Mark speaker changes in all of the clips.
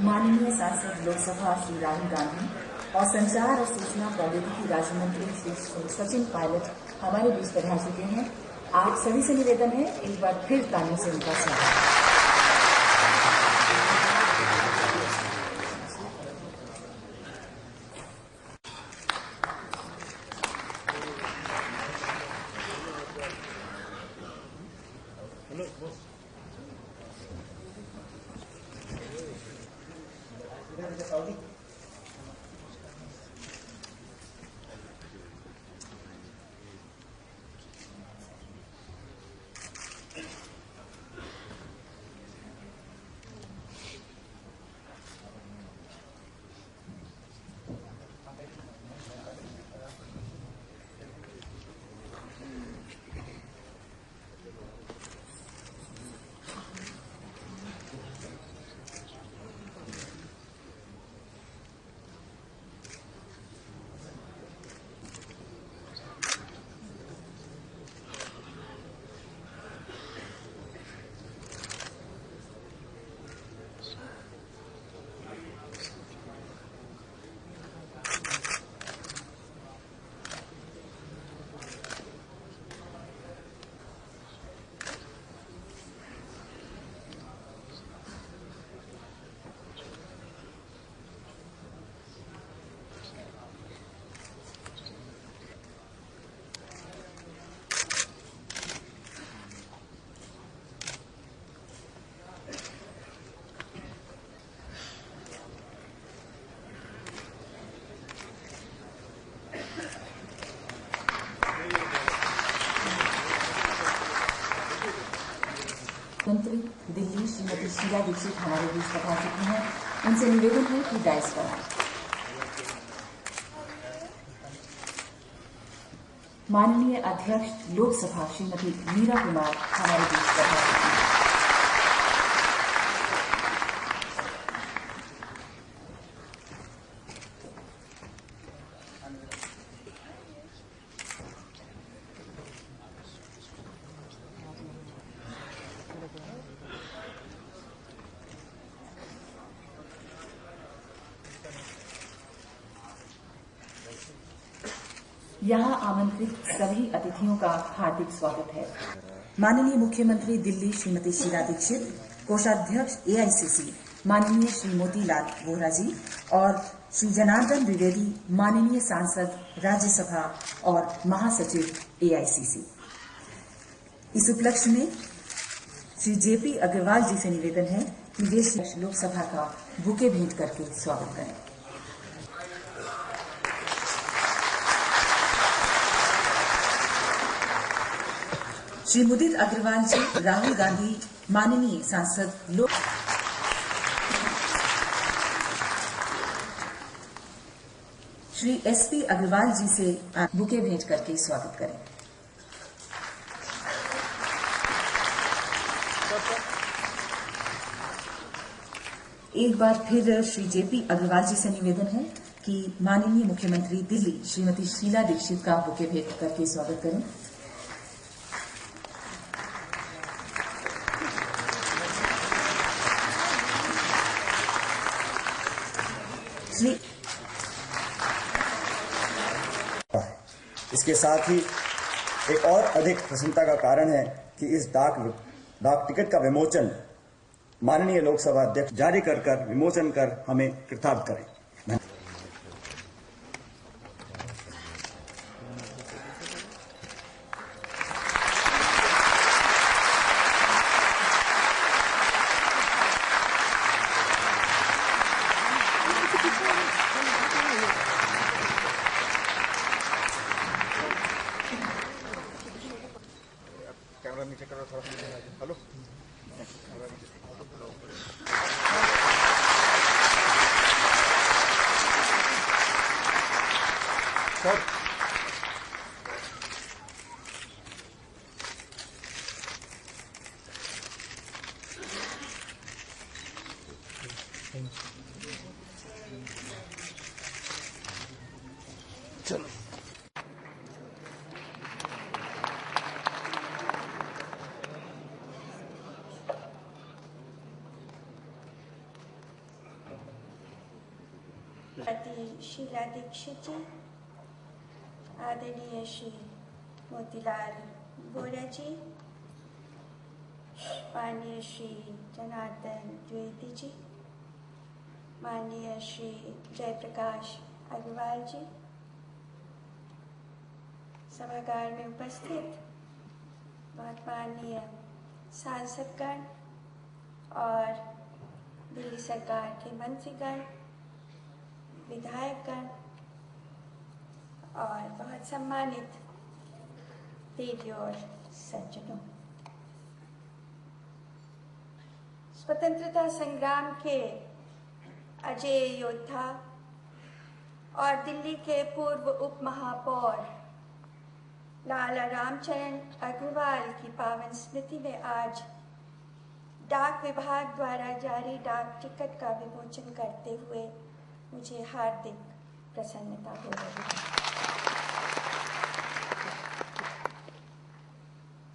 Speaker 1: माननीय सांसद लोकसभा श्री राहुल गांधी और संचार और सूचना प्रौद्योगिकी राज्य मंत्री श्री सचिन पायलट हमारे बीच पधार चुके हैं। आप सभी से निवेदन है, एक बार फिर तालियों से उनका स्वागत। मंत्री दिल्ली श्रीमती शीला दीक्षित हमारे बीच पधार चुकी हैं। उनसे निवेदन है कि डायस पर आए। माननीय अध्यक्ष लोकसभा श्रीमती मीरा कुमार हमारे बीच पधार चुकी हैं। यहाँ आमंत्रित सभी अतिथियों का हार्दिक स्वागत है। माननीय मुख्यमंत्री दिल्ली श्रीमती शीला दीक्षित, कोषाध्यक्ष एआईसीसी माननीय श्री मोतीलाल वोहरा जी और श्री जनार्दन द्विवेदी माननीय सांसद राज्यसभा और महासचिव एआईसीसी। इस उपलक्ष्य में श्री जेपी अग्रवाल जी से निवेदन है कि वे लोकसभा का बुके भेंट करके स्वागत करें। श्री मुदित अग्रवाल जी राहुल गांधी माननीय सांसद श्री एसपी अग्रवाल जी से बुके भेंट करके स्वागत करें। एक बार फिर श्री जेपी अग्रवाल जी से निवेदन है कि माननीय मुख्यमंत्री दिल्ली श्रीमती शीला दीक्षित का बुके भेंट करके स्वागत करें।
Speaker 2: इसके साथ ही एक और अधिक प्रसन्नता का कारण है कि इस डाक टिकट का विमोचन माननीय लोकसभा अध्यक्ष जारी कर विमोचन कर हमें कृतार्थ करें।
Speaker 3: कैमरा नीचे करो थोड़ा। हेलो सर, चलो
Speaker 4: श्रीमती शीला दीक्षित जी, आदरणीय श्री मोतीलाल वोरा जी, माननीय श्री जनार्दन द्विवेदी जी, माननीय श्री जयप्रकाश अग्रवाल जी, सभागार में उपस्थित बहुत माननीय सांसदगण और दिल्ली सरकार के मंत्रीगण, विधायकगण और बहुत सम्मानित देवी और सज्जनों, स्वतंत्रता संग्राम के अजय योद्धा और दिल्ली के पूर्व उप महापौर लाला रामचरण अग्रवाल की पावन स्मृति में आज डाक विभाग द्वारा जारी डाक टिकट का विमोचन करते हुए मुझे हार्दिक प्रसन्नता हो रही है।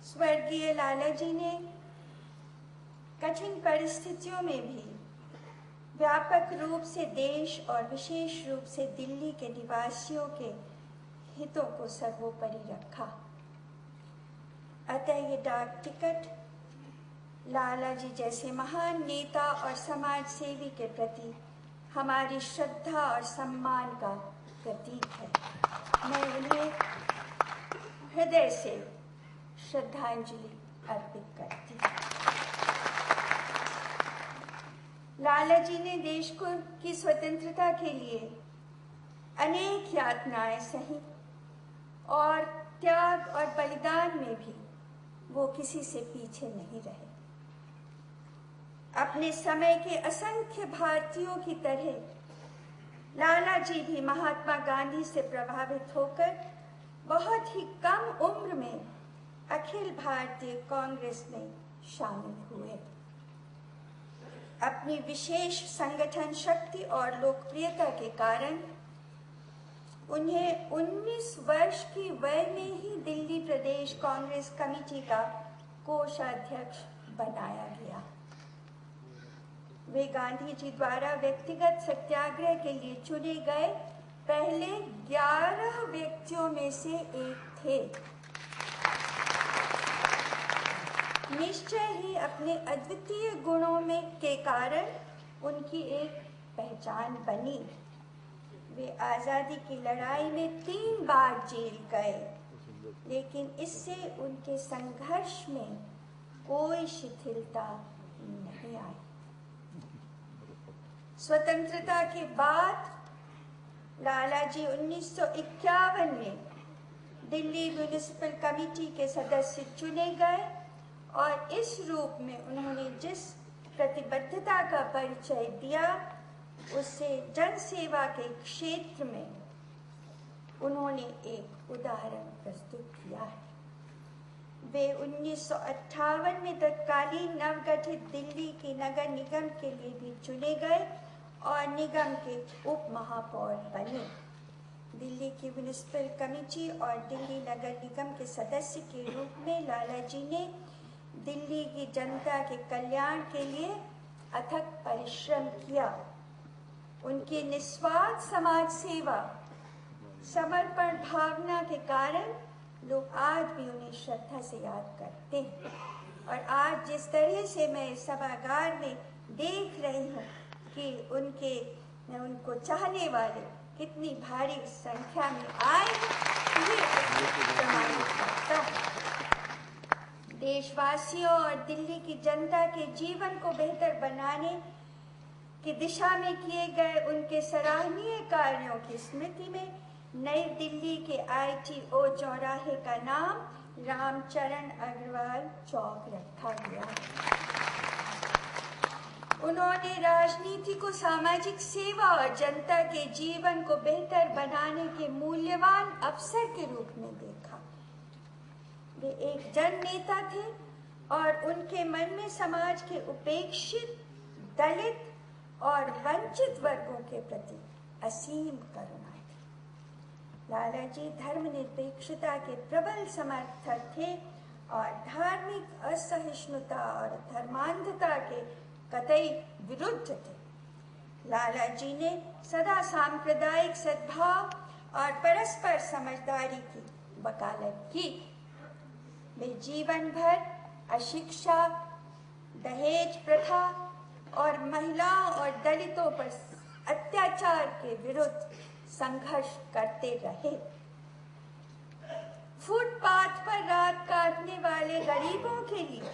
Speaker 4: स्वर्गीय लाला जी ने कठिन परिस्थितियों में भी व्यापक रूप से देश और विशेष रूप से दिल्ली के निवासियों के हितों को सर्वोपरि रखा। अतः ये डाक टिकट लाला जी जैसे महान नेता और समाज सेवी के प्रति हमारी श्रद्धा और सम्मान का प्रतीक है। मैं उन्हें हृदय से श्रद्धांजलि अर्पित करती हूँ। लाला जी ने देश की स्वतंत्रता के लिए अनेक यातनाएं सही और त्याग और बलिदान में भी वो किसी से पीछे नहीं रहे। अपने समय के असंख्य भारतीयों की तरह लाला जी भी महात्मा गांधी से प्रभावित होकर बहुत ही कम उम्र में अखिल भारतीय कांग्रेस में शामिल हुए। अपनी विशेष संगठन शक्ति और लोकप्रियता के कारण उन्हें 19 वर्ष की वय में ही दिल्ली प्रदेश कांग्रेस कमेटी का कोषाध्यक्ष बनाया गया। वे गांधी जी द्वारा व्यक्तिगत सत्याग्रह के लिए चुने गए पहले 11 व्यक्तियों में से एक थे। निश्चय ही अपने अद्वितीय गुणों के कारण उनकी एक पहचान बनी। वे आजादी की लड़ाई में 3 बार जेल गए, लेकिन इससे उनके संघर्ष में कोई शिथिलता नहीं आई। स्वतंत्रता के बाद लाला जी 1951 में दिल्ली म्युनिसिपल कमेटी के सदस्य चुने गए और इस रूप में उन्होंने जिस प्रतिबद्धता का परिचय दिया उससे जनसेवा के क्षेत्र में उन्होंने एक उदाहरण प्रस्तुत किया है। वे 1958 में तत्कालीन नवगठित दिल्ली की नगर निगम के लिए भी चुने गए और निगम के उप महापौर बने। दिल्ली की म्युनिसिपल कमेटी और दिल्ली नगर निगम के सदस्य के रूप में लाला जी ने दिल्ली की जनता के कल्याण के लिए अथक परिश्रम किया। उनकी निस्वार्थ समाज सेवा, समर्पण भावना के कारण लोग आज भी उन्हें श्रद्धा से याद करते हैं। और आज जिस तरह से मैं इस सभागार में देख रही हूँ कि उनको चाहने वाले कितनी भारी संख्या में आए हैं, ये प्रमाणित करता है। देशवासियों और दिल्ली की जनता के जीवन को बेहतर बनाने की दिशा में किए गए उनके सराहनीय कार्यों की स्मृति में नई दिल्ली के ITO चौराहे का नाम रामचरण अग्रवाल चौक रखा गया। उन्होंने राजनीति को सामाजिक सेवा और जनता के जीवन को बेहतर बनाने के मूल्यवान अवसर के रूप में देखा। वे एक जन नेता थे और उनके मन में समाज के उपेक्षित, दलित और वंचित वर्गों के प्रति असीम करुणा थी। लाला जी धर्मनिरपेक्षता के प्रबल समर्थक थे और धार्मिक असहिष्णुता और धर्मांधता के कतई विरुद्ध थे। लाला जी ने सदा सांप्रदायिक सद्भाव और परस्पर समझदारी की वकालत की। वे जीवन भर अशिक्षा, दहेज प्रथा और महिलाओं और दलितों पर अत्याचार के विरुद्ध संघर्ष करते रहे। फुटपाथ पर रात काटने वाले गरीबों के लिए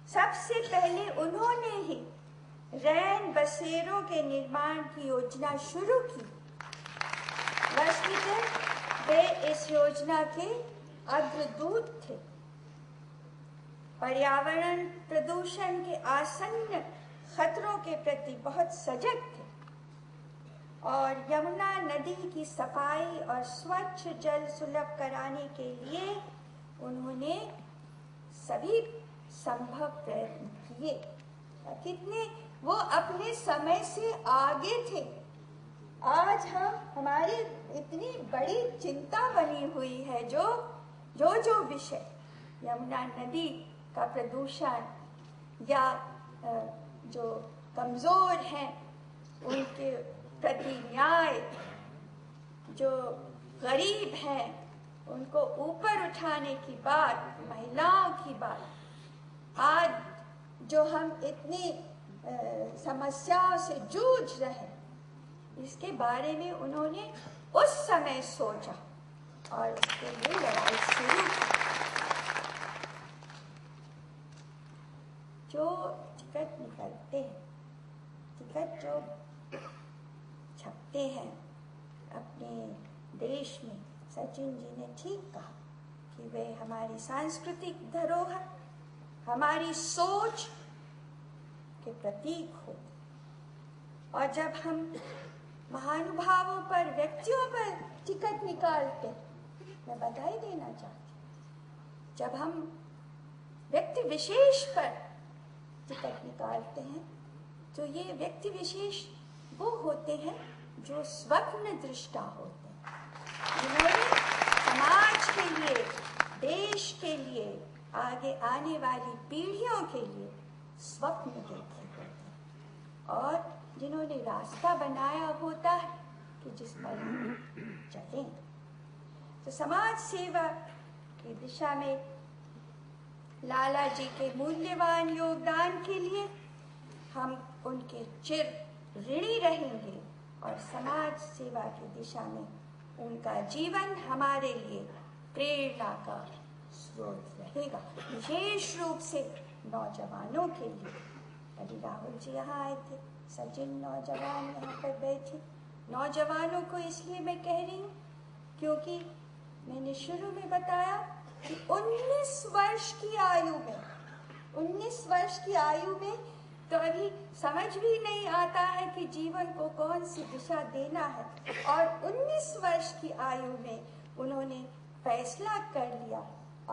Speaker 4: सबसे पहले उन्होंने ही रैन बसेरों के निर्माण की योजना शुरू की। वस्तुतः वे इस योजना के अग्रदूत थे। पर्यावरण प्रदूषण के आसन्न खतरों के प्रति बहुत सजग थे और यमुना नदी की सफाई और स्वच्छ जल सुलभ कराने के लिए उन्होंने सभी संभव प्रयत्न किए। कितने वो अपने समय से आगे थे। आज हमारी इतनी बड़ी चिंता बनी हुई है जो विषय यमुना नदी का प्रदूषण या जो कमजोर हैं उनके प्रति न्याय, जो गरीब हैं उनको ऊपर उठाने की बात, महिलाओं की बात, आज जो हम इतनी समस्याओं से जूझ रहे हैं, इसके बारे में उन्होंने उस समय सोचा और उसके लिए लड़ाई शुरू की। जो टिकट निकलते हैं, टिकट जो छपते हैं अपने देश में, सचिन जी ने ठीक कहा कि वे हमारी सांस्कृतिक धरोहर, हमारी सोच के प्रतीक हो। और जब हम महानुभावों पर, व्यक्तियों पर टिकट निकालते, मैं बधाई देना चाहती। जब हम व्यक्ति विशेष पर टिकट निकालते हैं तो ये व्यक्ति विशेष वो होते हैं जो स्वप्न दृष्टा होते हैं, जिन्होंने समाज के लिए, देश के लिए, आगे आने वाली पीढ़ियों के लिए स्वप्न देखे होते हैं और जिन्होंने रास्ता बनाया होता है कि जिस पर हम चलें। तो समाज सेवा की दिशा में लाला जी के मूल्यवान योगदान के लिए हम उनके चिर ऋणी रहेंगे और समाज सेवा की दिशा में उनका जीवन हमारे लिए प्रेरणा का स्रोत रहेगा। विशेष रूप से नौजवानों के लिए। अभी राहुल जी यहाँ आए थे, सचिन नौजवान यहाँ पर बैठे। नौजवानों को इसलिए मैं कह रही हूँ क्योंकि मैंने शुरू में बताया कि 19 वर्ष की आयु में तो अभी समझ भी नहीं आता है कि जीवन को कौन सी दिशा देना है, और 19 वर्ष की आयु में उन्होंने फैसला कर लिया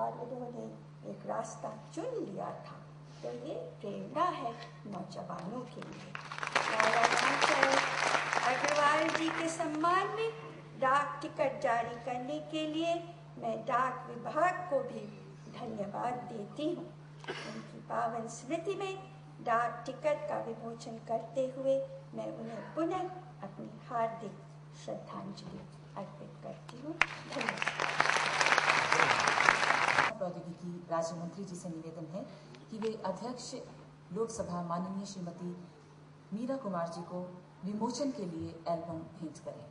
Speaker 4: और उन्होंने एक रास्ता चुन लिया था। तो ये प्रेरणा है नौजवानों के लिए। लाला रामचरण अग्रवाल जी के सम्मान में डाक टिकट जारी करने के लिए मैं डाक विभाग को भी धन्यवाद देती हूँ। उनकी पावन स्मृति में डाक टिकट का विमोचन करते हुए मैं उन्हें पुनः अपनी हार्दिक श्रद्धांजलि अर्पित करती हूँ। धन्यवाद।
Speaker 1: प्रौद्योगिकी राज्य मंत्री जी से निवेदन है कि वे अध्यक्ष लोकसभा माननीय श्रीमती मीरा कुमार जी को विमोचन के लिए एल्बम भेंट करें।